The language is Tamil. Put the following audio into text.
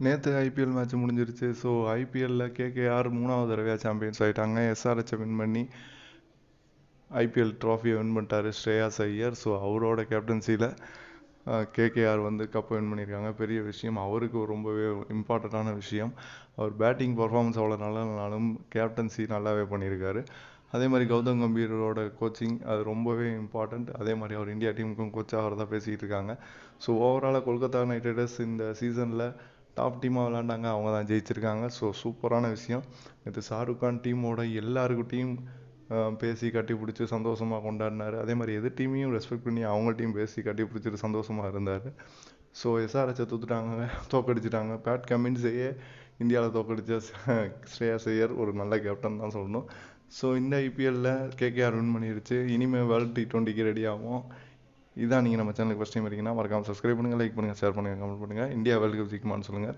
நேற்று ஐபிஎல் மேட்ச் முடிஞ்சிருச்சு. ஸோ ஐபிஎல்ல கேகேஆர் 3வது தடவையாக சாம்பியன்ஸ் ஆகிட்டாங்க. எஸ்ஆர்ஹெச்சை வின் பண்ணி ஐபிஎல் ட்ராஃபியை வின் பண்ணிட்டாரு ஸ்ரேயாஸ் ஐயர். ஸோ அவரோட கேப்டன்சியில் கேகேஆர் வந்து கப்பை வின் பண்ணியிருக்காங்க. பெரிய விஷயம், அவருக்கு ரொம்பவே இம்பார்ட்டண்ட்டான விஷயம். அவர் பேட்டிங் பர்ஃபார்மன்ஸ் அவ்வளோ நல்லானாலும் கேப்டன்சி நல்லாவே பண்ணியிருக்காரு. அதே மாதிரி கௌதம் கம்பீரோட கோச்சிங் அது ரொம்பவே இம்பார்ட்டண்ட். அதே மாதிரி அவர் இந்தியா டீமுக்கும் கோச் ஆகிறதா பேசிகிட்டு இருக்காங்க. ஸோ ஓவராலாக கொல்கத்தா நைட் ரைடர்ஸ் இந்த சீசனில் டாப் டீமாக விளாண்டாங்க, அவங்க தான் ஜெயிச்சிருக்காங்க. ஸோ சூப்பரான விஷயம். இது ஷாருக் கான் டீமோட எல்லாருக்கிட்டையும் பேசி கட்டி பிடிச்சி சந்தோஷமாக கொண்டாடினார். அதே மாதிரி எது டீமையும் ரெஸ்பெக்ட் பண்ணி அவங்க டீம் பேசி கட்டி பிடிச்சிட்டு சந்தோஷமாக இருந்தார். ஸோ எஸ்ஆர்ஹெச்சை தோக்கடிச்சிட்டாங்க. பேட் கமின்ஸையே இந்தியாவில் தோக்கடிச்ச ஸ்ரேயாஸ் ஐயர் ஒரு நல்ல கேப்டன் தான் சொல்லணும். ஸோ இந்த ஐபிஎல்லில் கேகேஆர் வின் பண்ணிடுச்சு. இனிமேல் வேர்ல்டு T20க்கு ரெடி ஆகும். இதான் நீங்கள் நம்ம சேனலுக்கு ஃபஸ்ட் டைம் இருக்கீங்கன்னா மறக்காமல் சப்ஸ்கிரைப் பண்ணுங்கள், லைக் பண்ணுங்கள், ஷேர் பண்ணுங்கள், கமெண்ட் பண்ணுங்கள். இந்தியா வேர்ல்டு கப் ஜெயிக்குமான்னு சொல்லுங்கள்.